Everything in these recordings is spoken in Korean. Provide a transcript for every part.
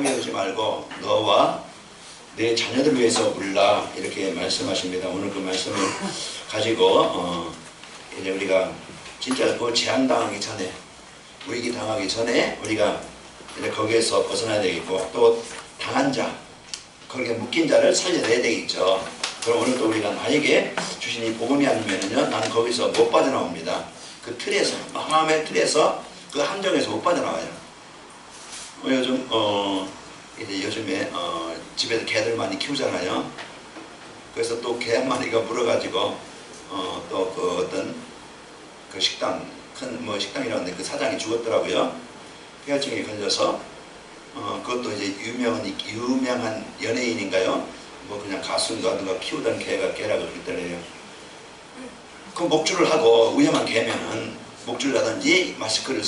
위하지 말고 너와 내 자녀들 위해서 울라 이렇게 말씀하십니다. 오늘 그 말씀을 가지고 이제 우리가 진짜 그 재앙당하기 전에, 위기 당하기 전에 우리가 이제 거기에서 벗어나야 되겠고, 또 당한 자, 거기에 묶인 자를 살려내야 되겠죠. 그럼 오늘도 우리가 나에게 주신 이 복음이 아니면은요, 나는 거기서 못 빠져나옵니다. 그 틀에서, 마음의 틀에서, 그 함정에서 못 빠져나와요. 요즘 이제 요즘에 집에서 개들 많이 키우잖아요. 그래서 또 개 한 마리가 물어가지고 또 그 어떤 그 식당, 큰 뭐 식당이라는데 그 사장이 죽었더라고요. 폐혈증에 걸려서. 그것도 이제 유명한 연예인인가요? 뭐 그냥 가수인가 키우던 개라고 그랬더래요. 그 목줄을 하고, 위험한 개면은 목줄을 하든지 마스크를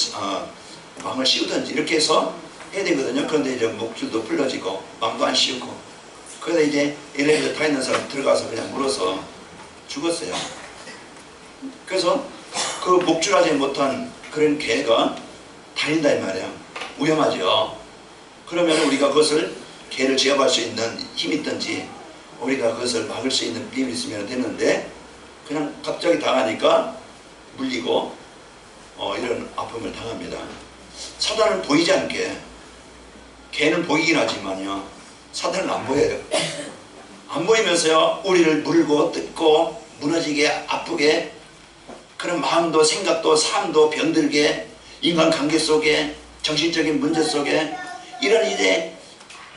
망을 씌우든지 이렇게 해서 해야 되거든요. 그런데 이제 목줄도 풀러지고 망도 안 씌우고, 그래서 이제 엘리베이터 타 있는 사람 들어가서 그냥 물어서 죽었어요. 그래서 그 목줄하지 못한 그런 개가 다닌다 이 말이에요. 위험하죠. 그러면 우리가 그것을 개를 제압할 수 있는 힘이 있든지, 우리가 그것을 막을 수 있는 힘이 있으면 되는데, 그냥 갑자기 당하니까 물리고 이런 아픔을 당합니다. 사단은 보이지 않게, 개는 보이긴 하지만요, 사단은 안 보여요. 안 보이면서요, 우리를 물고 뜯고 무너지게 아프게, 그런 마음도 생각도 삶도 병들게, 인간관계 속에, 정신적인 문제 속에, 이런 이제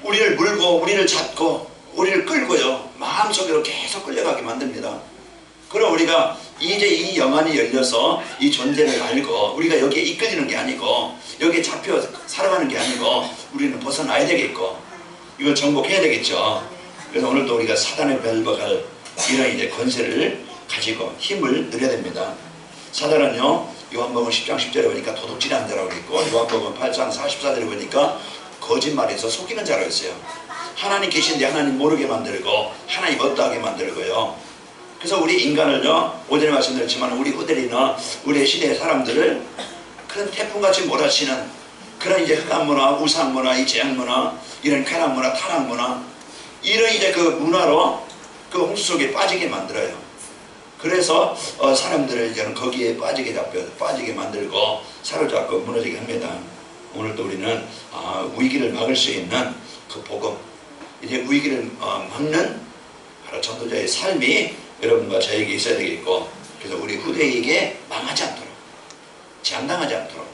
우리를 물고 우리를 잡고 우리를 끌고요, 마음속으로 계속 끌려가게 만듭니다. 그럼 우리가 이제 이 영안이 열려서 이 존재를 알고, 우리가 여기에 이끌리는 게 아니고, 여기에 잡혀 살아가는 게 아니고, 우리는 벗어나야 되겠고, 이걸 정복해야 되겠죠. 그래서 오늘도 우리가 사단의 벨버갈 이런 이제 권세를 가지고 힘을 누려야 됩니다. 사단은요, 요한복음 10장 10절에 보니까 도둑질하는 자라고 했고, 요한복음 8장 44절에 보니까 거짓말해서 속이는 자라고 했어요. 하나님 계신데 하나님 모르게 만들고, 하나님 없다하게 만들고요. 그래서 우리 인간을요, 오전에 말씀드렸지만 우리 후대리나 우리 시대의 사람들을 그런 태풍같이 몰아치는 그런 이제 흑암 문화, 우상 문화, 이 재앙 문화, 이런 쾌락 문화, 타락 문화, 이런 이제 그 문화로 그 홍수 속에 빠지게 만들어요. 그래서 사람들을 이제는 거기에 빠지게 만들고 사로잡고 무너지게 합니다. 오늘도 우리는 위기를 막을 수 있는 그 복음, 이제 위기를 막는 바로 전도자의 삶이 여러분과 저에게 있어야 되겠고, 그래서 우리 후대에게 망하지 않도록, 재앙당하지 않도록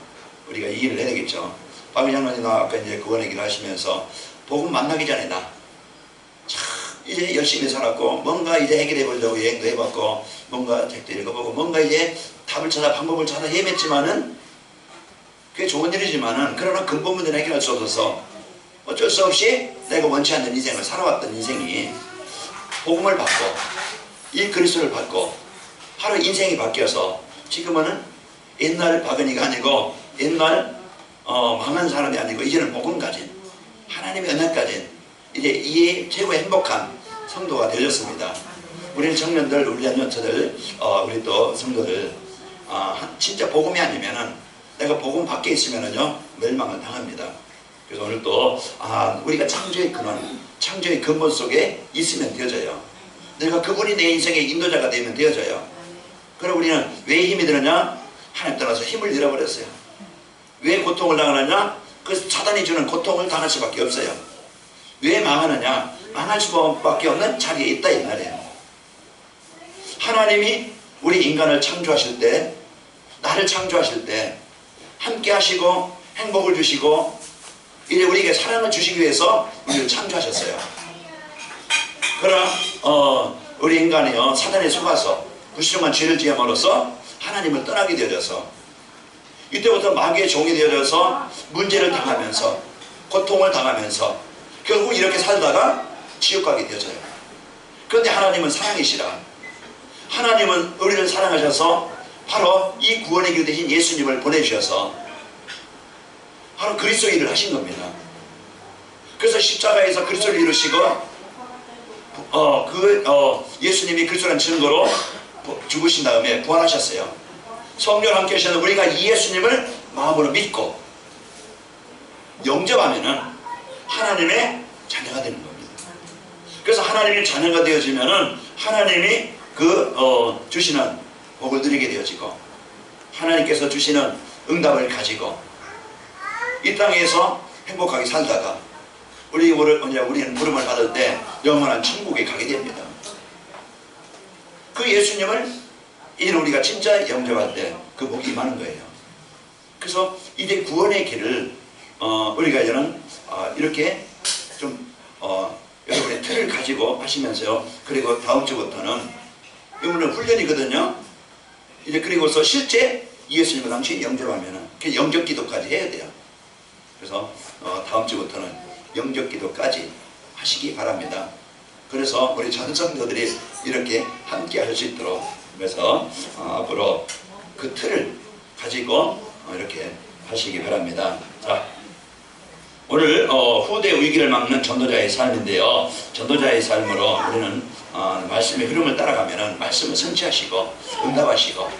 우리가 이 일을 해야 되겠죠. 박미 장로님 아까 이제 그거 얘기를 하시면서, 복음 만나기 전에 나 참 이제 열심히 살았고, 뭔가 이제 해결해 보려고 여행도 해봤고, 뭔가 책도 읽어보고, 뭔가 이제 답을 찾아 방법을 찾아 헤맸지만은, 그게 좋은 일이지만은, 그러나 근본 문제는 해결할 수 없어서 어쩔 수 없이 내가 원치 않는 인생을 살아왔던 인생이 복음을 받고 이 그리스도를 받고 바로 인생이 바뀌어서 지금은 옛날 박은이가 아니고, 옛날 망한 사람이 아니고, 이제는 복음 가진, 하나님의 은혜 가진, 이제 이 최고의 행복한 성도가 되었습니다. 우리는 청년들, 우리 연년처들, 우리 또 성도들, 진짜 복음이 아니면은, 내가 복음 밖에 있으면은요, 멸망을 당합니다. 그래서 오늘 또 우리가 창조의 근원, 창조의 근본 속에 있으면 되어져요. 내가 그분이 내 인생의 인도자가 되면 되어져요. 그럼 우리는 왜 힘이 들었냐? 하나님 떠나서 힘을 잃어버렸어요. 왜 고통을 당하느냐? 그 사단이 주는 고통을 당할 수밖에 없어요. 왜 망하느냐? 망할 수밖에 없는 자리에 있다 이 말이에요. 하나님이 우리 인간을 창조하실 때, 나를 창조하실 때 함께 하시고 행복을 주시고, 이제 우리에게 사랑을 주시기 위해서 우리를 창조하셨어요. 그러나 우리 인간이요, 사단에 속아서 불순종한 죄를 지음으로써 하나님을 떠나게 되어져서, 이때부터 마귀의 종이 되어져서 문제를 당하면서 고통을 당하면서 결국 이렇게 살다가 지옥 가게 되어져요. 그런데 하나님은 사랑이시라. 하나님은 우리를 사랑하셔서 바로 이 구원의 길 대신 예수님을 보내주셔서 바로 그리스도 일을 하신 겁니다. 그래서 십자가에서 그리스도를 이루시고, 예수님이 그리스도라는 증거로 죽으신 다음에 부활하셨어요. 성령을 함께 하시는 우리가 이 예수님을 마음으로 믿고 영접하면은 하나님의 자녀가 되는 겁니다. 그래서 하나님의 자녀가 되어지면은 하나님이 주시는 복을 누리게 되어지고 하나님께서 주시는 응답을 가지고 이 땅에서 행복하게 살다가 우리는 부름을 받을 때 영원한 천국에 가게 됩니다. 그 예수님을 이제 우리가 진짜 영접할 때 그 복이 임하는 거예요. 그래서 이제 구원의 길을 우리가 이제는 이렇게 좀 여러분의 틀을 가지고 하시면서요. 그리고 다음 주부터는 이거는 훈련이거든요. 이제 그리고서 실제 예수님을 당신이 영접하면은 그 영접 기도까지 해야 돼요. 그래서 다음 주부터는 영접 기도까지 하시기 바랍니다. 그래서 우리 전 성도들이 이렇게 함께 할 수 있도록 그래서 앞으로 그 틀을 가지고 이렇게 하시기 바랍니다. 자, 오늘 후대 위기를 막는 전도자의 삶인데요. 전도자의 삶으로 우리는 말씀의 흐름을 따라가면은 말씀을 성취하시고 응답하시고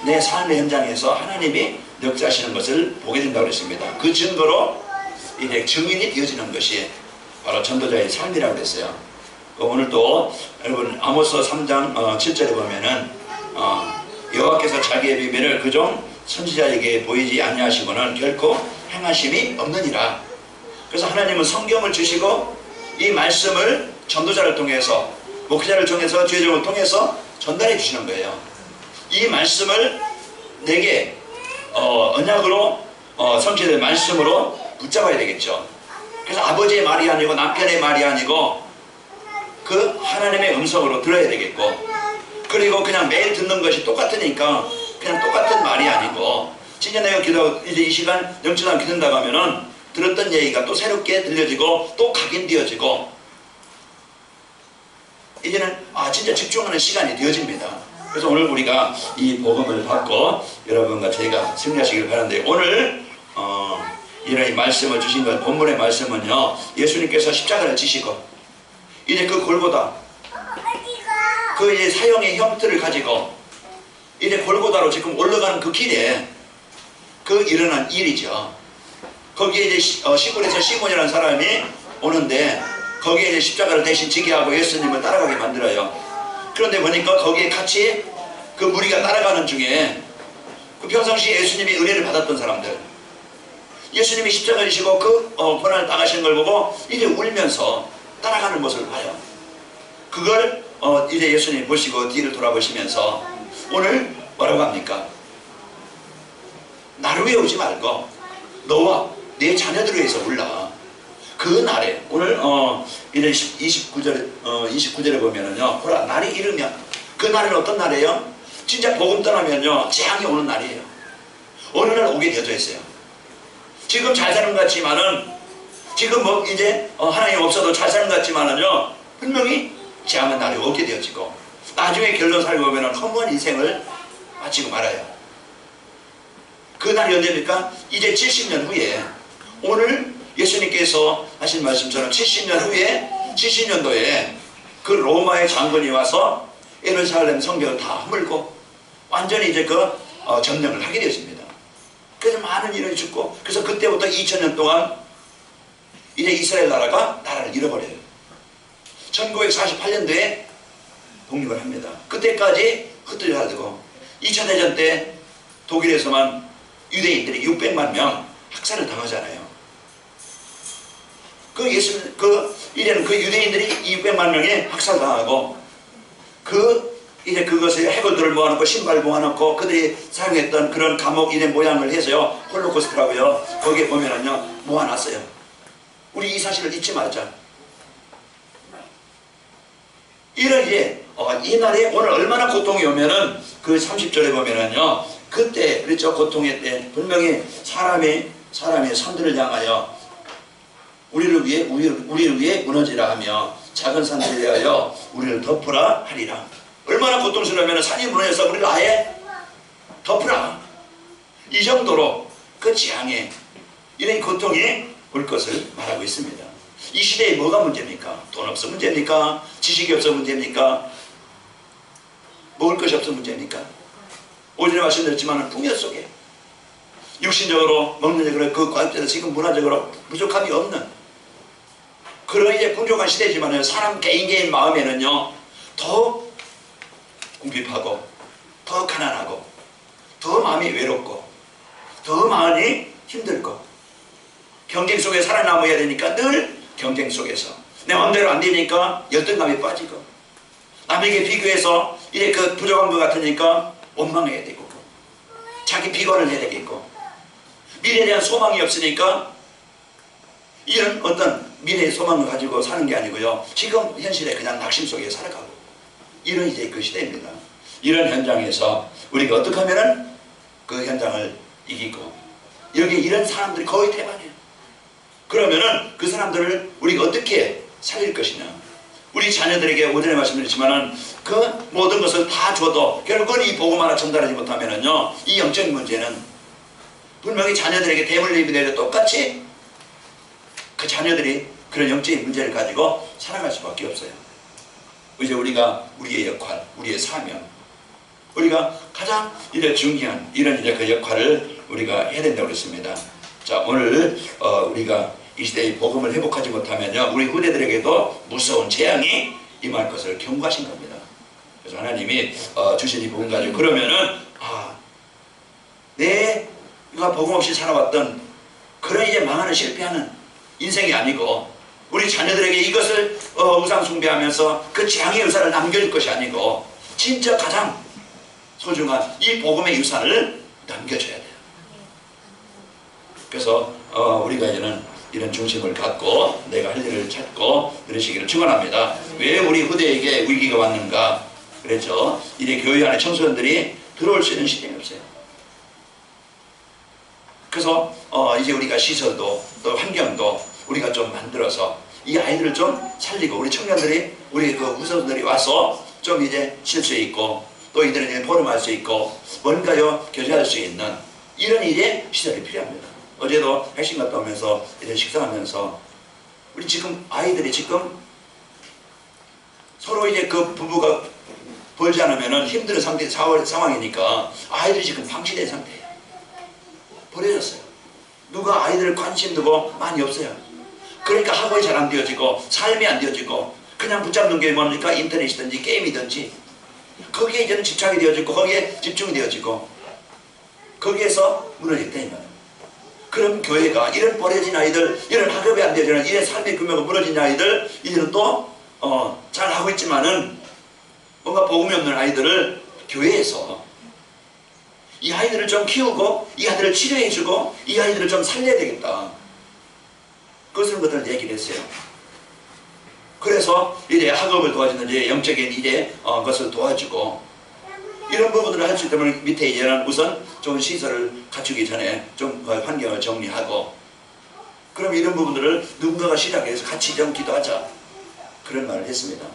내 삶의 현장에서 하나님이 역사하시는 것을 보게 된다고 했습니다. 그 증거로 이제 증인이 되어지는 것이 바로 전도자의 삶이라고 했어요. 오늘도 여러분 아모스 3장 7절에 보면은 여호와께서 자기의 비밀을 그종 선지자에게 보이지 아니하시고는 결코 행하심이 없느니라. 그래서 하나님은 성경을 주시고 이 말씀을 전도자를 통해서 목회자를 통해서 주의종을 통해서 전달해 주시는 거예요. 이 말씀을 내게 언약으로 성취된 말씀으로 붙잡아야 되겠죠. 그래서 아버지의 말이 아니고 남편의 말이 아니고 그 하나님의 음성으로 들어야 되겠고, 그리고 그냥 매일 듣는 것이 똑같으니까 그냥 똑같은 말이 아니고 진짜 내가 기도하고 이제 이 시간 영천한 기도한다고 하면은 들었던 얘기가 또 새롭게 들려지고 또 각인되어지고 이제는 진짜 집중하는 시간이 되어집니다. 그래서 오늘 우리가 이 복음을 받고 여러분과 저희가 승리하시길 바라는데, 오늘 이런 이 말씀을 주신 것, 본문의 말씀은요, 예수님께서 십자가를 지시고 이제 그 골고다 그 이제 사형의 형태를 가지고 이제 골고다로 지금 올라가는 그 길에 그 일어난 일이죠. 거기에 이제 시골에서 시몬이라는 사람이 오는데 거기에 이제 십자가를 대신 지게 하고 예수님을 따라가게 만들어요. 그런데 보니까 거기에 같이 그 무리가 따라가는 중에 그 평상시에 예수님이 은혜를 받았던 사람들, 예수님이 십자가를 지시고 그 고난을 당하시는 걸 보고 이제 울면서 따라가는 모습을 봐요. 그걸 이제 예수님 보시고 뒤를 돌아보시면서 오늘 뭐라고 합니까? 나를 위해 울지 말고 너와 내 자녀들을 위해서 울라. 그 날에 오늘 이제 29절에 보면은요, 보라 날이 이르면, 그 날은 어떤 날이에요? 진짜 복음 떠나면요 재앙이 오는 날이에요. 어느 날 오게 되어져 있어요. 지금 잘 사는 것 같지만은, 지금 뭐 이제 하나님 없어도 잘 사는 것 같지만은요 분명히 재앙의 날이 오게 되어지고 나중에 결론 살고 보면은 허무한 인생을 마치고 말아요. 그 날이 언제입니까? 이제 70년 후에, 오늘 예수님께서 하신 말씀처럼 70년 후에 70년도에 그 로마의 장군이 와서 예루살렘 성벽을 다 허물고 완전히 이제 점령을 하게 되었습니다. 그래서 많은 인원이 죽고, 그래서 그때부터 2000년 동안 이제 이스라엘 나라를 잃어버려요. 1948년도에 독립을 합니다. 그때까지 흩어져 살고 2차 대전 때 독일에서만 유대인들이 600만 명 학살을 당하잖아요. 이제는 그 유대인들이 600만 명에 학살당하고 이제 그것에 해골들을 모아놓고 신발 모아놓고 그들이 사용했던 그런 감옥 이런 모양을 해서요, 홀로코스트라고요, 거기에 보면은요 모아놨어요. 우리 이 사실을 잊지 말자. 이러기에 이 날에 오늘 얼마나 고통이 오면은 그 30절에 보면은요, 그때 그렇죠, 고통의 때 분명히 사람의 산들을 향하여 우리를 위해 무너지라 하며 작은 산들에 대하여 우리를 덮으라 하리라. 얼마나 고통스러우면 산이 무너져서 우리를 아예 덮으라. 이 정도로 그 재앙에 이런 고통이 올 것을 말하고 있습니다. 이 시대에 뭐가 문제입니까? 돈 없어 문제입니까? 지식이 없어 문제입니까? 먹을 것이 없어 문제입니까? 오전에 말씀드렸지만 풍요 속에 육신적으로, 먹는적으로, 그 과학적으로, 지금 문화적으로 부족함이 없는 그런 이제 풍족한 시대지만은 사람 개인 마음에는요 더 궁핍하고 더 가난하고 더 마음이 외롭고 더 마음이 힘들고 경쟁 속에 살아남아야 되니까 늘 경쟁 속에서 내 마음대로 안 되니까 열등감이 빠지고 남에게 비교해서 이래 그 부족한 것 같으니까 원망해야 되고 자기 비관을 해야 되겠고 미래에 대한 소망이 없으니까 이런 어떤 미래의 소망을 가지고 사는 게 아니고요 지금 현실에 그냥 낙심 속에 살아가고 이런 이제 그 시대입니다. 이런 현장에서 우리가 어떻게 하면은 그 현장을 이기고 여기 이런 사람들이 거의 대만이에요. 그러면은 그 사람들을 우리가 어떻게 살릴 것이냐. 우리 자녀들에게 오전에 말씀드렸지만은 그 모든 것을 다 줘도 결국은 이 복음 하나 전달하지 못하면은요 이 영적인 문제는 분명히 자녀들에게 대물림이 되려 똑같이 그 자녀들이 그런 영적인 문제를 가지고 살아갈 수밖에 없어요. 이제 우리가 우리의 역할, 우리의 사명, 우리가 가장 이런 중요한 이런 이제 그 역할을 우리가 해야 된다고 그랬습니다. 자, 오늘 우리가 이 시대의 복음을 회복하지 못하면요 우리 후대들에게도 무서운 재앙이 임할 것을 경고하신 겁니다. 그래서 하나님이 주신 이 복음 가지고 그러면은 내가 복음 없이 살아왔던 그런 이제 망하는 실패하는 인생이 아니고 우리 자녀들에게 이것을 우상 숭배하면서 그 재앙의 유산을 남겨줄 것이 아니고 진짜 가장 소중한 이 복음의 유산을 남겨줘야 돼요. 그래서 우리가 이제는 이런 중심을 갖고 내가 할 일을 찾고 그러시기를 축원합니다. 왜 우리 후대에게 위기가 왔는가 그랬죠. 이제 교회 안에 청소년들이 들어올 수 있는 시간이 없어요. 그래서 이제 우리가 시설도 또 환경도 우리가 좀 만들어서 이 아이들을 좀 살리고 우리 청년들이 우리 그 후손들이 와서 좀 이제 쉴 수 있고 또 이들은 이제 포럼할 수 있고 뭔가요 교제할 수 있는 이런 이제 시설이 필요합니다. 어제도 핵심 갔다 오면서 이제 식사하면서 우리 지금 아이들이 지금 서로 이제 그 부부가 벌지 않으면은 힘든 상황이니까 아이들이 지금 방치된 상태예요. 버려졌어요. 누가 아이들을 관심 두고 많이 없어요. 그러니까 학업이 잘 안 되어지고 삶이 안 되어지고 그냥 붙잡는 게 뭡니까? 인터넷이든지 게임이든지 거기에 이제는 집착이 되어지고 거기에 집중이 되어지고 거기에서 무너졌다 이 말이에요. 그럼 교회가 이런 버려진 아이들, 이런 학업이 안 되어지는 이런 삶의 규모가 무너진 아이들 이제는 또 잘하고 있지만은 뭔가 복음이 없는 아이들을 교회에서 이 아이들을 좀 키우고 이 아이들을 치료해주고 이 아이들을 좀 살려야 되겠다. 그런 것들을 얘기를 했어요. 그래서 이제 학업을 도와주는 이제 영적인 이제 것을 도와주고 이런 부분들을 할 수 있다면 밑에 이제는 우선 좋은 시설을 갖추기 전에 좀 환경을 정리하고 그럼 이런 부분들을 누군가가 시작해서 같이 좀 기도하자 그런 말을 했습니다.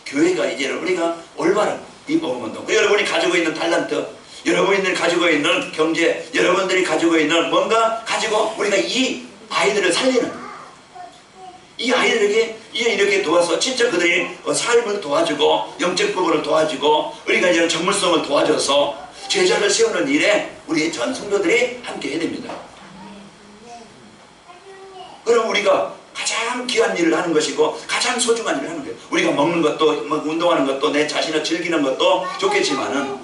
교회가 이제는 우리가 올바른 이 복음운동 여러분이 가지고 있는 달란트 여러분이 가지고 있는 경제 여러분들이 가지고 있는 뭔가 가지고 우리가 이 아이들을 살리는 이 아이들에게 이렇게 도와서 진짜 그들의 삶을 도와주고 영적 부분을 도와주고 우리가 이제는 전문성을 도와줘서 제자를 세우는 일에 우리 전 성도들이 함께 해야 됩니다. 그럼 우리가 가장 귀한 일을 하는 것이고 가장 소중한 일을 하는 거예요. 우리가 먹는 것도 운동하는 것도 내 자신을 즐기는 것도 좋겠지만은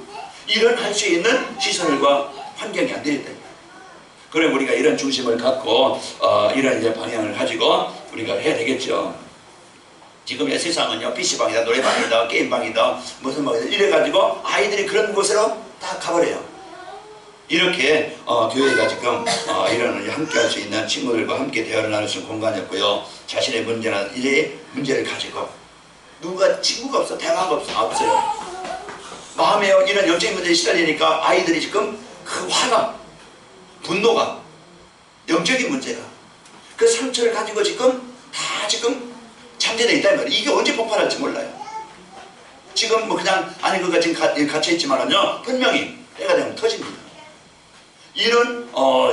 이런 할 수 있는 시설과 환경이 안 되겠다. 그럼 우리가 이런 중심을 갖고 이런 이제 방향을 가지고 우리가 해야 되겠죠. 지금의 세상은요 PC방이다 노래방이다 게임방이다 무슨 방이다 이래가지고 아이들이 그런 곳으로 다 가버려요. 이렇게 교회가 지금 이런 함께 할 수 있는 친구들과 함께 대화를 나눌 수 있는 공간이었고요. 자신의 문제나 이제 문제를 가지고 누가 친구가 없어 대화가 없어요. 마음에 이런 영적인 문제에 시달리니까 아이들이 지금 그 화가 분노가 영적인 문제가 그 상처를 가지고 지금 다 지금 잠재되어 있다는 말이에요. 이게 언제 폭발할지 몰라요. 지금 뭐 그냥 아닌 것 같이 갇혀있지만은요 분명히 때가 되면 터집니다. 이런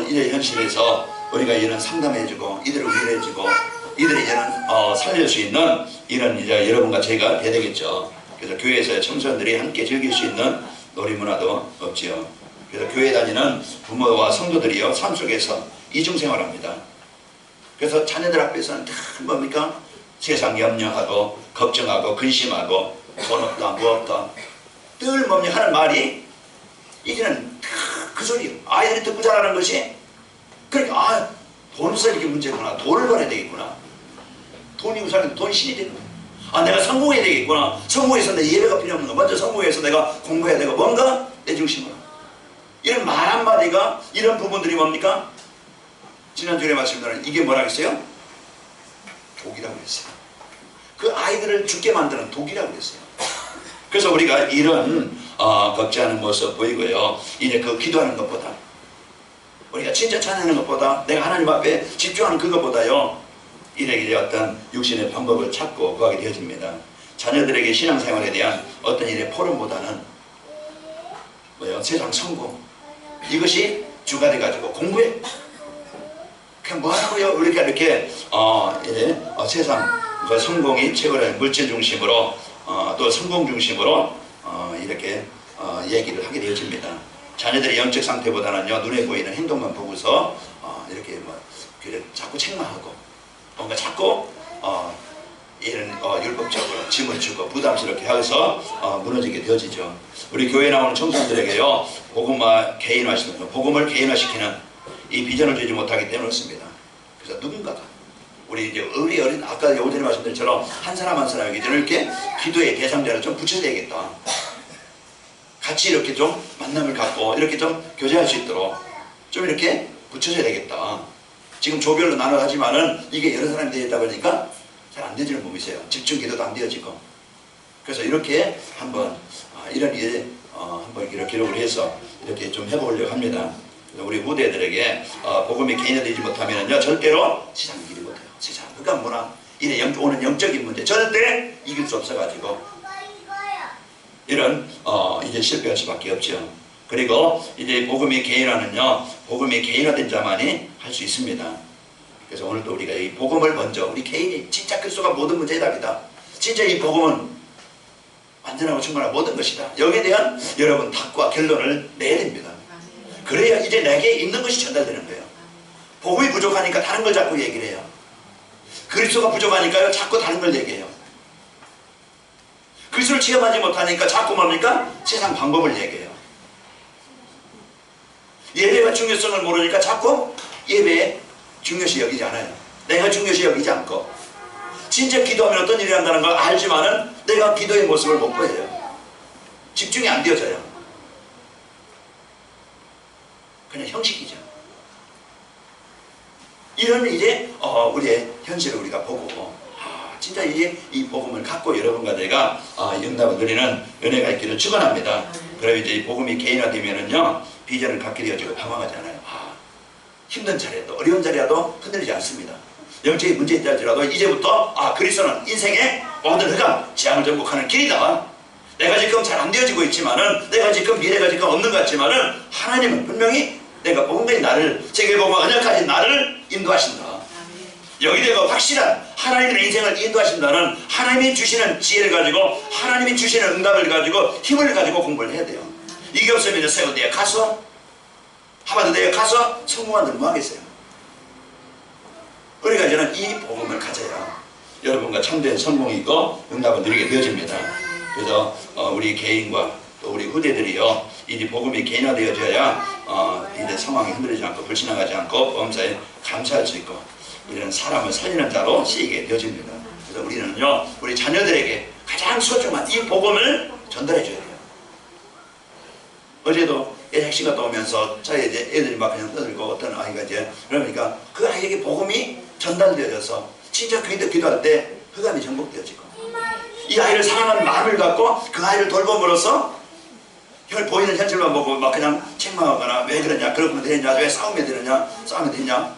이런 현실에서 우리가 이런 상담해주고 이들을 위로해주고 이들을 이제는 살릴 수 있는 이런 이제 여러분과 제가 돼야 되겠죠. 그래서 교회에서 청소년들이 함께 즐길 수 있는 놀이문화도 없지요. 그래서 교회 다니는 부모와 성도들이요 삶 속에서 이중생활합니다. 그래서 자녀들 앞에서는 다 뭡니까 세상 염려하고 걱정하고 근심하고 돈 없다 뭐 없다 늘 뭡니까 하는 말이 이제는 그 소리예요. 아이들이 듣고 자라는 것이 그러니까 돈에서 이렇게 문제구나. 돈을 벌어야 되겠구나. 돈이 우선 돈이 신이 되는 거야. 내가 성공해야 되겠구나. 성공해서 내 예배가 필요 없는 거. 먼저 성공해서 내가 공부해야 되고 뭔가 내 중심으로. 이런 말 한마디가 이런 부분들이 뭡니까? 지난주에 말씀드린 이게 뭐라고 했어요? 독이라고 했어요. 그 아이들을 죽게 만드는 독이라고 했어요. 그래서 우리가 이런 걱정하는 모습 보이고요. 이제 그 기도하는 것보다 우리가 진짜 찬양하는 것보다 내가 하나님 앞에 집중하는 그것보다요. 이제 어떤 육신의 방법을 찾고 구하게 되어집니다. 자녀들에게 신앙생활에 대한 어떤 일의 포럼보다는 뭐요? 세상 성공 이것이 주가 돼가지고 공부해. 그냥 뭐하라고요? 우리가 이렇게 이제 세상 그 성공이 최고라는 물질 중심으로 또 성공 중심으로 이렇게 얘기를 하게 되어집니다. 자녀들의 영적 상태보다는요 눈에 보이는 행동만 보고서 이렇게 뭐 자꾸 책망하고 뭔가 자꾸 이런 율법적으로 짐을 주고 부담스럽게 해서 무너지게 되어지죠. 우리 교회에 나오는 청소년들에게요 복음화 개인화시키는 복음을 개인화시키는 이 비전을 주지 못하기 때문에 그렇습니다. 그래서 누군가가 우리 이제 어린 아까 오전에 말씀드린 처럼 한 사람 한 사람에게 이렇게 기도의 대상자를 좀 붙여야 되겠다. 같이 이렇게 좀 만남을 갖고 이렇게 좀 교제할 수 있도록 좀 이렇게 붙여줘야 되겠다. 지금 조별로 나눠 하지만은 이게 여러 사람이 되다 보니까 잘 안 되지는 몸이세요. 집중 기도도 안 되어지고. 그래서 이렇게 한번 이런 일에 한번 이렇게 기록을 해서 이렇게 좀 해보려고 합니다. 우리 후대들에게 복음이 개인화되지 못하면요 절대로 세상 이기지 못해요. 세상 그러니까 뭐나 이래 오는 영적인 문제 절대 이길 수 없어가지고 이런 이제 실패할 수밖에 없죠. 그리고 이제 복음이 개인화는요 복음이 개인화된 자만이 할 수 있습니다. 그래서 오늘도 우리가 이 복음을 먼저 우리 개인이 진짜 그리스도가 모든 문제의 답이다. 진짜 이 복음은 완전하고 충분한 모든 것이다. 여기에 대한 여러분 답과 결론을 내야 됩니다. 그래야 이제 내게 있는 것이 전달되는 거예요. 복음이 부족하니까 다른 걸 자꾸 얘기를 해요. 그리스도가 부족하니까요 자꾸 다른 걸 얘기해요. 그리스도를 체험하지 못하니까 자꾸 뭡니까? 세상 방법을 얘기해요. 예배가 중요성을 모르니까 자꾸 예배에 중요시 여기지 않아요. 내가 중요시 여기지 않고 진짜 기도하면 어떤 일이 한다는 걸 알지만은 내가 기도의 모습을 못 보여요. 집중이 안 되어져요. 그냥 형식이죠. 이런 이제 우리의 현실을 우리가 보고 진짜 이제 이 복음을 갖고 여러분과 내가 응답을 누리는 은혜가 있기를 축원합니다. 그리고 이제 이 복음이 개인화되면은요 비전을 갖게 되어지고 방황하지 않아요. 힘든 자리에도 어려운 자리라도 흔들리지 않습니다. 영적인 문제 있다 할지라도 이제부터 그리스도는 인생의 모든 흑암 재앙을 정복하는 길이다. 내가 지금 잘 안 되어지고 있지만은 내가 지금 미래가 지금 없는 것 같지만은 하나님은 분명히 내가 복음의 나를 세계복음과 언약까지 나를 인도하신다. 여기대가 확실한 하나님의 인생을 인도하신다는 하나님이 주시는 지혜를 가지고 하나님이 주시는 응답을 가지고 힘을 가지고 공부를 해야 돼요. 이게 없으면 이제 세운대에 가서 하버드대에 가서 성공한들 뭐 하겠어요. 우리가 이제는 이 복음을 가져야 여러분과 참된 성공이 있고 응답을 누리게 되어집니다. 그래서 우리 개인과 또 우리 후대들이요 이 복음이 개인화되어져야 이제 상황이 흔들리지 않고 불신앙하지 않고 범사에 감사할 수 있고 이런 사람을 살리는 자로 쓰이게 되어집니다. 그래서 우리는요 우리 자녀들에게 가장 소중한 이 복음을 전달해 줘야 돼요. 어제도 애 핵심 갔다 오면서 저희 이제 애들이 막 그냥 떠들고 어떤 아이가 이제 그러니까 그 아이에게 복음이 전달되어져서 진짜 기도할 때 흑암이 정복되어지고 이 아이를 사랑하는 마음을 갖고 그 아이를 돌봄으로써 보이는 현실만 보고 막 그냥 책망하거나 왜 그러냐 그러면 되느냐 왜 싸우면 되느냐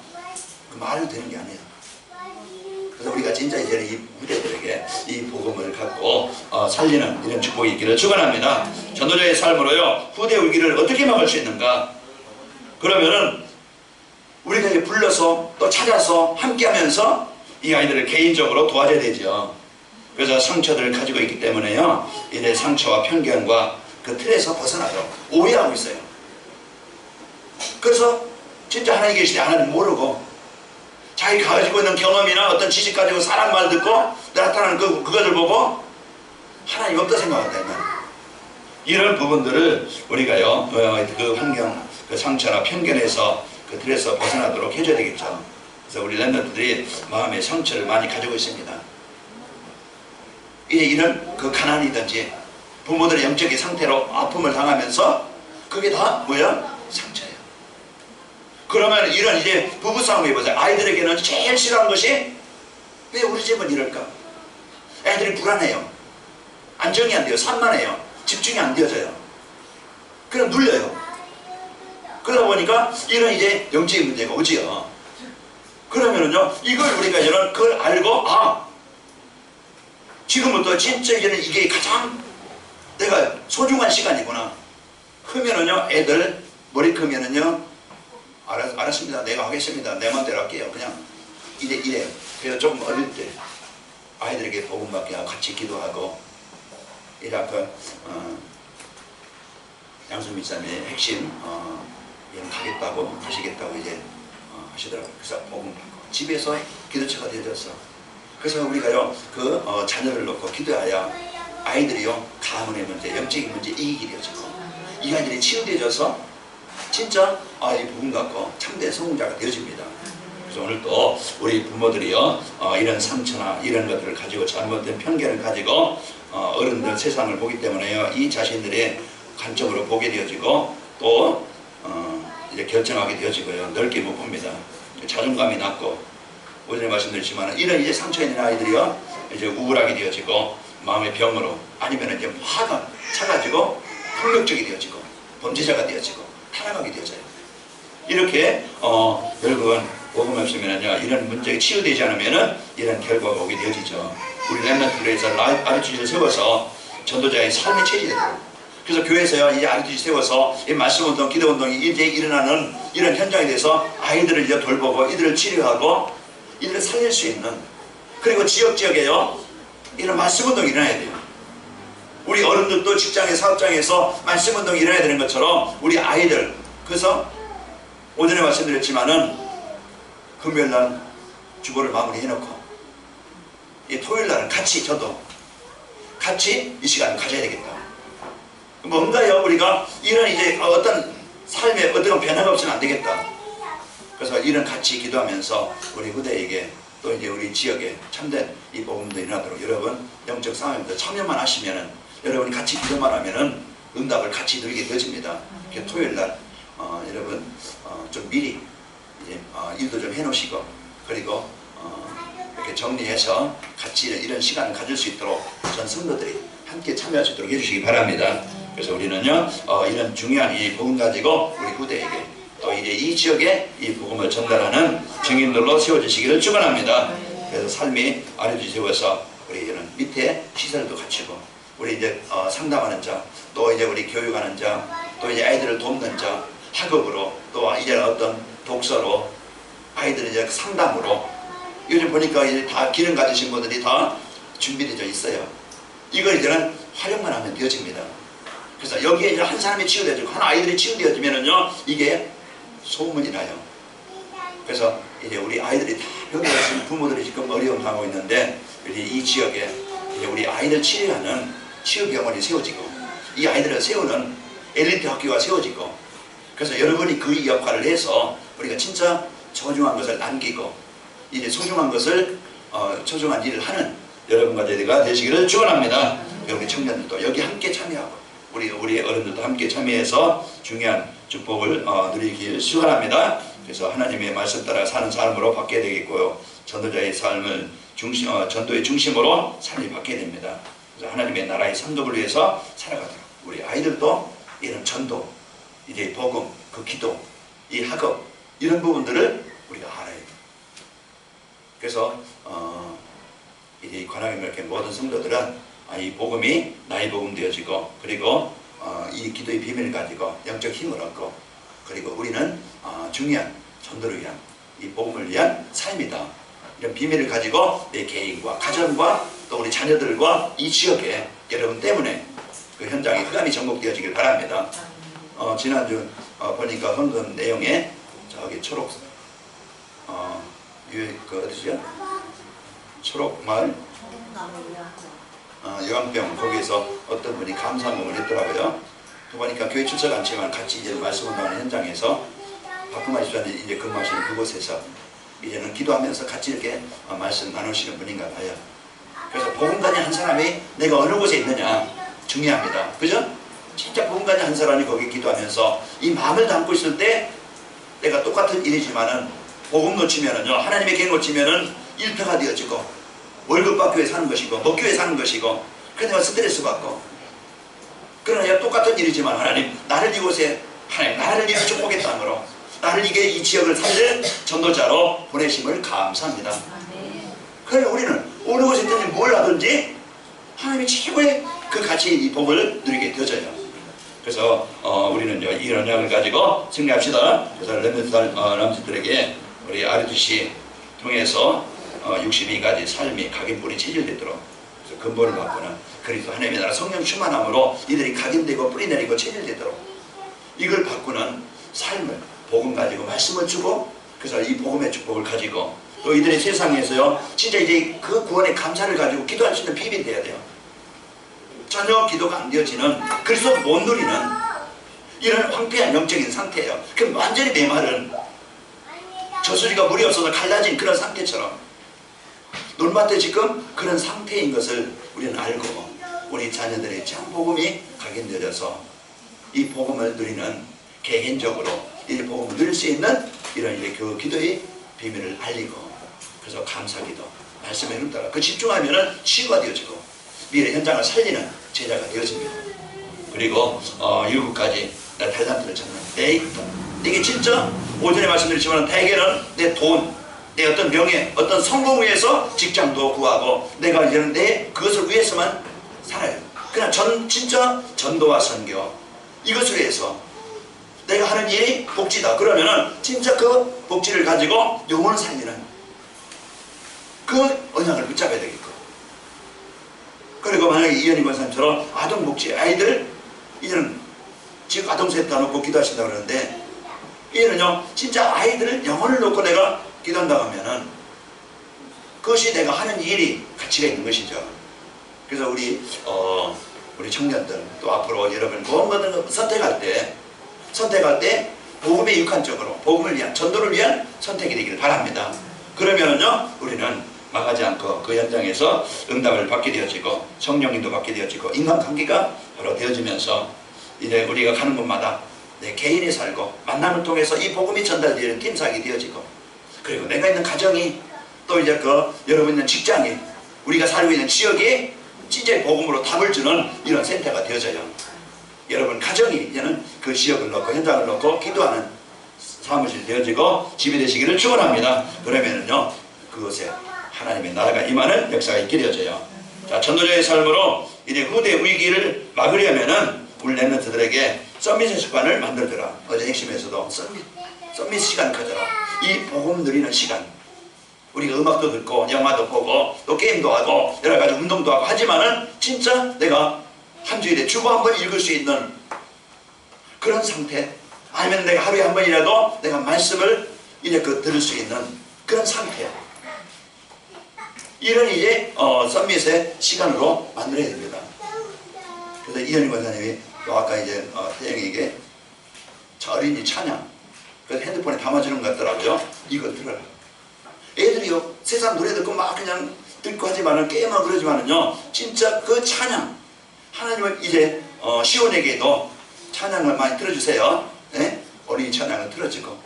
그 말은 되는 게 아니에요. 그래서 우리가 진짜 이제 이 후대들에게 이 복음을 갖고 살리는 이런 축복이 있기를 축원합니다. 전도자의 삶으로요 후대 위기를 어떻게 막을 수 있는가? 그러면은 우리가 이제 불러서 또 찾아서 함께하면서 이 아이들을 개인적으로 도와줘야 되죠. 그래서 상처들을 가지고 있기 때문에요 이제 상처와 편견과 그 틀에서 벗어나죠. 오해하고 있어요. 그래서 진짜 하나님 계시지 하나님 모르고 자기 가지고 있는 경험이나 어떤 지식 가지고 사람 말 듣고 나타나는 그것을 보고 하나님 없다 생각한다. 이런 부분들을 우리가요, 그 환경, 그 상처나 편견에서 그 틀에서 벗어나도록 해줘야 되겠죠. 그래서 우리 렘넌트들이 마음의 상처를 많이 가지고 있습니다. 이제 이런 그 가난이든지 부모들의 영적인 상태로 아픔을 당하면서 그게 다 뭐야? 상처예요. 그러면 이런 이제 부부싸움이 보세요. 아이들에게는 제일 싫어하는 것이 왜 우리 집은 이럴까? 애들이 불안해요. 안정이 안 돼요. 산만해요. 집중이 안 되어져요. 그럼 눌려요. 그러다 보니까 이런 이제 영적인 문제가 오지요. 그러면은요, 이걸 우리가 이제는 그걸 알고, 지금부터 진짜 이제는 이게 가장 내가 소중한 시간이구나. 크면은요, 애들 머리 크면은요, 알았습니다. 내가 하겠습니다. 내 맘대로 할게요. 그냥 이래요. 그래서 조금 어릴 때 아이들에게 복음 받게 하고 같이 기도하고 이래 아까 양순 미사님의 핵심 얘는 가겠다고 가시겠다고 이제 하시더라고요. 그래서 복음 받고 집에서 기도처가 되어졌어. 그래서 우리가요 그 자녀를 놓고 기도해야 아이들이요 가문의 문제, 영적인 문제 이기게 되어지고 이 아이들이 치유되어져서 진짜 이 복음 갖고 참된 성공자가 되어집니다. 그래서 오늘 또 우리 부모들이요 이런 상처나 이런 것들을 가지고 잘못된 편견을 가지고 어른들 세상을 보기 때문에요 이 자신들의 관점으로 보게 되어지고 또 이제 결정하게 되어지고요 넓게 못 봅니다. 자존감이 낮고 오전에 말씀드렸지만 이런 이제 상처 있는 아이들이요 이제 우울하게 되어지고 마음의 병으로 아니면 이제 화가 차가지고 폭력적이 되어지고 범죄자가 되어지고 타락하게 되어져요. 이렇게 결국은 복음 없으면은요 이런 문제가 치유되지 않으면은 이런 결과가 오게 되어지죠. 우리 렘넌트들에서 RTG를 세워서 전도자의 삶의 체질이에요. 그래서 교회에서요 이 RTG 세워서 이 말씀 운동, 기도 운동이 이제 일어나는 이런 현장에 대해서 아이들을 이제 돌보고 이들을 치료하고 이들을 살릴 수 있는 그리고 지역에요 이런 말씀 운동이 일어나야 돼요. 우리 어른들도 직장에 사업장에서 말씀 운동이 일어나야 되는 것처럼 우리 아이들 그래서 오전에 말씀드렸지만은 금요일날 주보를 마무리해놓고 이 토요일날은 같이 저도 같이 이 시간을 가져야 되겠다. 뭔가요 우리가 이런 이제 어떤 삶에 어떤 변화가 없으면 안 되겠다. 그래서 이런 같이 기도하면서 우리 후대에게 또 이제 우리 지역에 참된 이 복음도 일어나도록 여러분 영적 싸움에도 참여만 하시면은 여러분이 같이 기도만 하면은 응답을 같이 누리게 되어집니다. 토요일날 여러분 좀 미리 이제 일도 좀 해놓으시고 그리고 이렇게 정리해서 같이 이런 시간을 가질 수 있도록 전 성도들이 함께 참여할 수 있도록 해주시기 바랍니다. 그래서 우리는요 이런 중요한 이 복음 가지고 우리 후대에게 또 이제 이 지역에 이 복음을 전달하는 증인들로 세워주시기를 축원합니다. 그래서 삶이 아래주 세워서 우리 이런 밑에 시설도 갖추고 우리 이제 상담하는 자, 또 이제 우리 교육하는 자, 또 이제 아이들을 돕는 자, 학업으로 또 이제 어떤 독서로 아이들 이제 상담으로 요즘 보니까 이제 다 기능 가지신 분들이 다 준비되어 있어요. 이걸 이제는 활용만 하면 되어집니다. 그래서 여기에 이제 한 사람이 치유되어지고 한 아이들이 치유되어지면은요 이게 소문이 나요. 그래서 이제 우리 아이들이 다 여기 오신 부모들이 지금 어려움 당하고 있는데 이 지역에 이제 우리 아이들 치료하는 치유병원이 세워지고 이 아이들을 세우는 엘리트 학교가 세워지고 그래서 여러분이 그 역할을 해서 우리가 진짜 소중한 것을 남기고 이제 소중한 것을 소중한 일을 하는 여러분과 저희가 되시기를 축원합니다. 우리 청년들도 여기 함께 참여하고 우리 어른들도 함께 참여해서 중요한 축복을 누리길 축원합니다. 그래서 하나님의 말씀 따라 사는 삶으로 바뀌어야 되겠고요. 전도자의 삶을 전도의 중심으로 삶이 바뀌어야 됩니다. 그래서 하나님의 나라의 상급을 위해서 살아가도록 우리 아이들도 이런 전도, 이제 복음, 그 기도, 이 학업 이런 부분들을 우리가 알아야 돼요. 그래서 이제 관악에 이렇게 모든 성도들은 이 복음이 나의 복음 되어지고 그리고 이 기도의 비밀을 가지고 영적 힘을 얻고 그리고 우리는 중요한 전도를 위한 이 복음을 위한 삶이다. 이런 비밀을 가지고 내 개인과 가정과 또 우리 자녀들과 이 지역에 여러분 때문에 그 현장에 흑암이 전복되어지길 바랍니다. 지난주 보니까 헌금 내용에 저기 초록 그 어디죠? 초록마을 요양병 거기에서 어떤 분이 감사문을 했더라고요. 보니까 교회 출석 않지만 같이 이제 말씀 운동하는 현장에서 박근마 집사님 이제 근무하시는 그곳에서 이제는 기도하면서 같이 이렇게 말씀 나누시는 분인가 봐요. 그래서 복음가진 한 사람이 내가 어느 곳에 있느냐 중요합니다. 그죠? 진짜 복음가진 한 사람이 거기 기도하면서 이 마음을 담고 있을 때 내가 똑같은 일이지만은 복음 놓치면은요, 하나님의 계획 놓치면은 일패가 되어지고 월급 받기 위해 사는 것이고 먹기 위해 사는 것이고 그래서 내가 스트레스 받고. 그러나 똑같은 일이지만 하나님 나를 이곳에 하나님 나를 이곳에 축복했다므로 나를 이게 이 지역을 살릴 전도자로 보내심을 감사합니다. 그러면 우리는 어느 곳에 있든지 뭘 하든지 하나님이 최고의 그 가치 이 복을 누리게 되어져요. 그래서 우리는 이런 영을 가지고 승리합시다. 그래서 렘넌트 남자들에게 우리 RUTC 통해서 62가지 삶이 각인뿌리 체질되도록 그래서 근본을 받고는 그리스도 하나님의 나라 성령 충만함으로 이들이 각인되고 뿌리 내리고 체질되도록 이걸 바꾸는 삶을 복음 가지고 말씀을 주고 그래서 이 복음의 축복을 가지고 또 이들의 세상에서요 진짜 이제 그 구원의 감사를 가지고 기도할 수 있는 비밀이 돼야 돼요. 전혀 기도가 안 되어지는 그리스도 못 누리는 이런 황폐한 영적인 상태예요. 그럼 완전히 메마른 저수지가 물이 없어서 갈라진 그런 상태처럼 논밭에 지금 그런 상태인 것을 우리는 알고 우리 자녀들의 참 복음이 각인되어서 이 복음을 누리는 개인적으로 이 복음을 누릴 수 있는 이런 이제 그 기도의 비밀을 알리고 그래서 감사기도 말씀에 흐름따라 그 집중하면은 치유가 되어지고 미래 현장을 살리는 제자가 되어집니다. 그리고 7가지 나 달란트를 찾는 내 있다. 이게 진짜 오전에 말씀드렸지만 대개는 내 돈, 내 어떤 명예, 어떤 성공 위해서 직장도 구하고 내가 이제는 내 그것을 위해서만 살아요. 그냥 진짜 전도와 선교 이것을 위해서 내가 하는 일이 복지다. 그러면은 진짜 그 복지를 가지고 영혼을 살리는 그 언약을 붙잡아야 되겠고. 그리고 만약에 이현희 권사님처럼 아동복지 아이들 이제는 지금 아동센터 놓고 기도하신다고 그러는데 이제는요 진짜 아이들을 영혼을 놓고 내가 기도한다고 하면은 그것이 내가 하는 일이 가치가 있는 것이죠. 그래서 우리 청년들 또 앞으로 여러분 무언가를 선택할 때 복음에 육한적으로 복음을 위한 전도를 위한 선택이 되기를 바랍니다. 그러면은요 우리는 망하지 않고 그 현장에서 응답을 받게 되어지고 성령님도 받게 되어지고 인간관계가 바로 되어지면서 이제 우리가 가는 곳마다 내 개인이 살고 만남을 통해서 이 복음이 전달되는 팀사역이 되어지고 그리고 내가 있는 가정이 또 이제 여러분 있는 직장이 우리가 살고 있는 지역이 진짜 복음으로 답을 주는 이런 센터가 되어져요. 여러분 가정이 이제는 그 지역을 놓고 현장을 놓고 기도하는 사무실 되어지고 집이 되시기를 축원합니다. 그러면은요 그곳에 하나님의 나라가 임하는 역사가 있게 되어져요. 자, 전도자의 삶으로 이제 후대 위기를 막으려면은 우리 렘넌트들에게 서밋의 습관을 만들더라. 어제 핵심에서도 서밋 시간 가져라. 이 복음 누리는 시간. 우리가 음악도 듣고 영화도 보고 또 게임도 하고 여러 가지 운동도 하고 하지만은 진짜 내가 한 주일에 주보 한 번 읽을 수 있는 그런 상태 아니면 내가 하루에 한 번이라도 내가 말씀을 이제 들을 수 있는 그런 상태 이런 이제 서밋의 시간으로 만들어야 됩니다. 그래서 이현희 권사님이 또 아까 이제 태영이에게 저 어린이 찬양 그래서 핸드폰에 담아주는 것 같더라고요. 이거 들어라. 애들이요 세상 노래 듣고 막 그냥 듣고 하지만은 게임하고 그러지만은요 진짜 그 찬양 하나님은 이제 시온에게도 찬양을 많이 틀어주세요. 네? 어린이 찬양을 틀어주고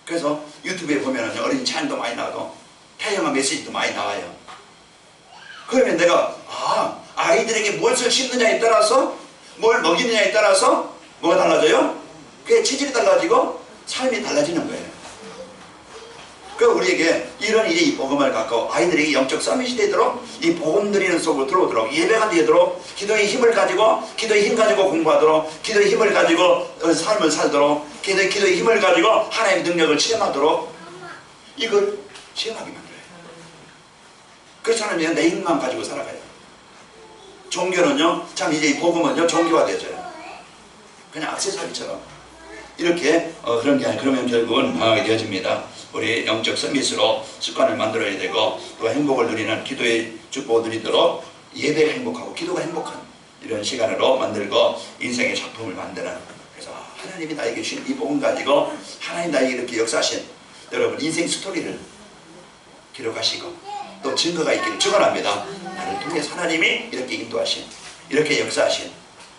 그래서 유튜브에 보면은요 어린이 찬양도 많이 나오고 태영아 메시지도 많이 나와요. 그러면 내가 아이들에게 무엇을 심느냐에 따라서 뭘 먹이느냐에 따라서 뭐가 달라져요? 그게 체질이 달라지고 삶이 달라지는 거예요. 그 우리에게 이런 일이 복음을 갖고 아이들에게 영적 서밋이 되도록 이 복음 드리는 속으로 들어오도록 예배가 되도록 기도의 힘을 가지고 기도의 힘 가지고 공부하도록 기도의 힘을 가지고 삶을 살도록 기도의 힘을 가지고 하나님의 능력을 체험하도록 이걸 체험하게 만들어요. 그렇지 않으면 내 힘만 가지고 살아가요. 종교는요 참 이제 이 복음은요 종교화 되어져요. 그냥 액세서리처럼 이렇게 그런 게 아니라 그러면 결국은 망하게 되어집니다. 우리 영적 서밋으로 습관을 만들어야 되고 또 행복을 누리는 기도의 축복을 누리도록 예배가 행복하고 기도가 행복한 이런 시간으로 만들고 인생의 작품을 만드는, 그래서 하나님이 나에게 주신 이 복음 가지고 하나님 나에게 이렇게 역사하신 여러분 인생 스토리를 기록하시고 또 증거가 있기를 축원합니다. 나를 통해서 하나님이 이렇게 인도하신, 이렇게 역사하신,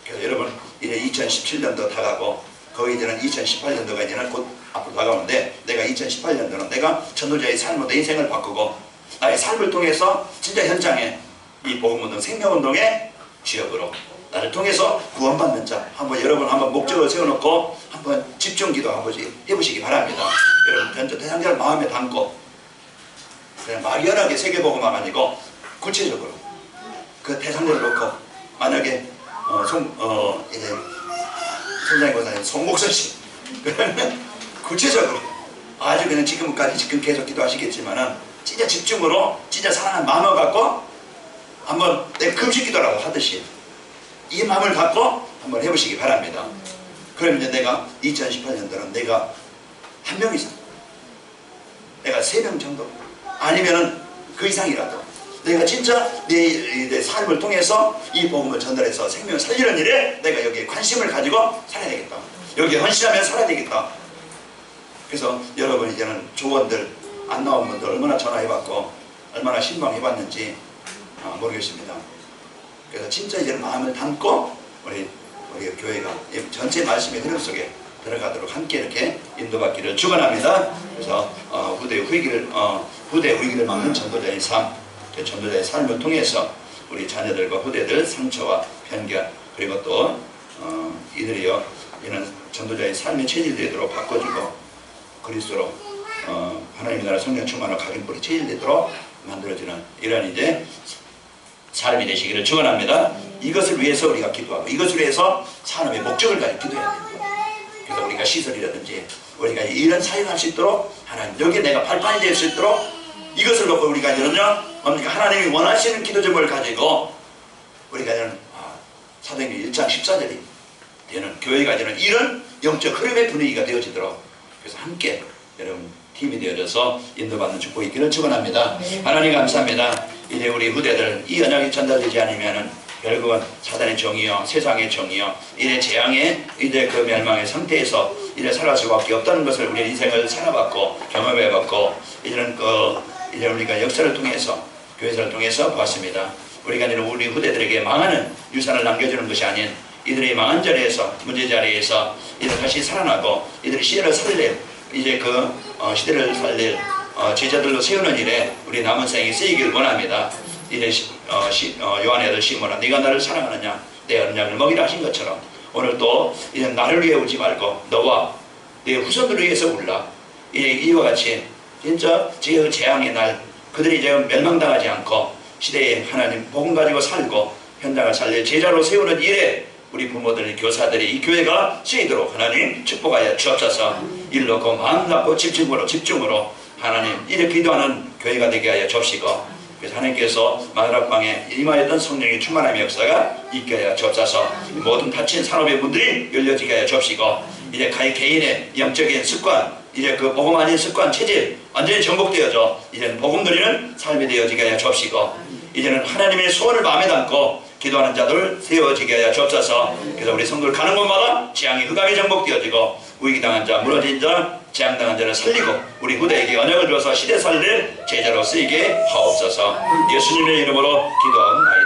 그래서 여러분 이제 2017년도 다가고 거의 이제는 2018년도가 이제는 곧 앞으로 다가오는데, 내가 2018년도는 내가 전도자의 삶으로 내 인생을 바꾸고 나의 삶을 통해서 진짜 현장에 이 복음운동 생명운동의 주역으로 나를 통해서 구원받는 자, 한번 여러분 한번 목적을 세워놓고 한번 집중기도 한번 해보시기 바랍니다. 여러분 전도 대상자를 마음에 담고 그냥 막연하게 세계복음만 아니고 구체적으로 그 대상자를 놓고, 만약에 이제 선장님 권사님 송목선 씨 그러면 구체적으로 아주 그냥 지금 계속 기도하시겠지만은 진짜 집중으로 진짜 사랑하는 마음을 갖고 한번 내 금식 기도라고 하듯이 이 마음을 갖고 한번 해보시기 바랍니다. 그러면 이제 내가 2018년도는 내가 한 명 이상, 내가 3명 정도, 아니면은 그 이상이라도 내가 진짜 내 삶을 통해서 이 복음을 전달해서 생명을 살리는 일에 내가 여기에 관심을 가지고 살아야 되겠다. 여기에 헌신하면 살아야 되겠다. 그래서 여러분 이제는 조언들 안 나온 분들 얼마나 전화해봤고 얼마나 신방해봤는지 모르겠습니다. 그래서 진짜 이제는 마음을 담고 우리 교회가 전체 말씀의 흐름 속에 들어가도록 함께 이렇게 인도받기를 축원합니다. 그래서 후대 위기를 막는 전도자의 삶, 전도자의 삶을 통해서 우리 자녀들과 후대들 상처와 편견, 그리고 또 이들이요 이는 전도자의 삶의 체질되도록 바꿔주고 그리스도로 하나님의 나라 성령 충만한 가정불이 체질되도록 만들어지는 이러한 이제 삶이 되시기를 축원합니다. 이것을 위해서 우리가 기도하고 이것을 위해서 산업의 목적을 가지고 기도해야 됩니다. 그래서 우리가 시설이라든지 우리가 이런 사역할 수 있도록 하나님 여기에 내가 발판이 될 수 있도록 이것을 놓고 우리가 이런요 하나님이 원하시는 기도점을 가지고 우리가 이런 사도행전 1장 14절이 되는 교회가 되는 이런 영적 흐름의 분위기가 되어지도록 그래서 함께 여러분 팀이 되어져서 인도받는 축복이 있기를 축원합니다. 하나님 감사합니다. 이제 우리 후대들 이 언약이 전달되지 않으면은 결국은 사단의 정의요 세상의 정의요 이래 재앙의 이제 그 멸망의 상태에서 이제 살아갈 수밖에 없다는 것을 우리 인생을 살아봤고 경험해봤고 이제는 이제 우리가 역사를 통해서 교회사를 통해서 보았습니다. 우리가 이제 우리 후대들에게 망하는 유산을 남겨주는 것이 아닌 이들이 망한 자리에서 문제 자리에서 이들 다시 살아나고 이들이 시대를 살릴 이제 시대를 살릴 제자들로 세우는 일에 우리 남은 생이 쓰이기를 원합니다. 이래 요한의 아들 시몬아 네가 나를 사랑하느냐 내 언약을 먹이라 하신 것처럼 오늘 또 이제 나를 위해 울지 말고 너와 내 후손들을 위해서 울라. 이와 같이 진짜 재앙의 날 그들이 이제 멸망당하지 않고 시대에 하나님 복음 가지고 살고 현장을 살릴 제자로 세우는 일에 우리 부모들이 교사들이 이 교회가 쓰이도록 하나님 축복하여 주옵소서. 일 놓고 마음 놓고 집중으로 하나님 이렇게 기도하는 교회가 되게 하여 주옵시고 그래서 하나님께서 마누락방에 임하였던 성령의 충만함의 역사가 있게 하여 주옵소서. 모든 닫힌 산업의 문들이 열려지게 하여 주옵시고 이제 개인의 영적인 습관 이제 그 복음 아닌 습관 체질 완전히 정복되어져 이제는 복음 누리는 삶이 되어지게 하여 주옵시고 이제는 하나님의 소원을 마음에 담고 기도하는 자들 세워지게 하여 주옵소서. 그래서 우리 성도를 가는 곳마다 재앙이 흑암이 정복되어지고 위기당한 자 무너진 자 재앙당한 자를 살리고 우리 후대에게 언약을 주어서 시대 살릴 제자로 쓰이게 하옵소서. 예수님의 이름으로 기도하옵나이다.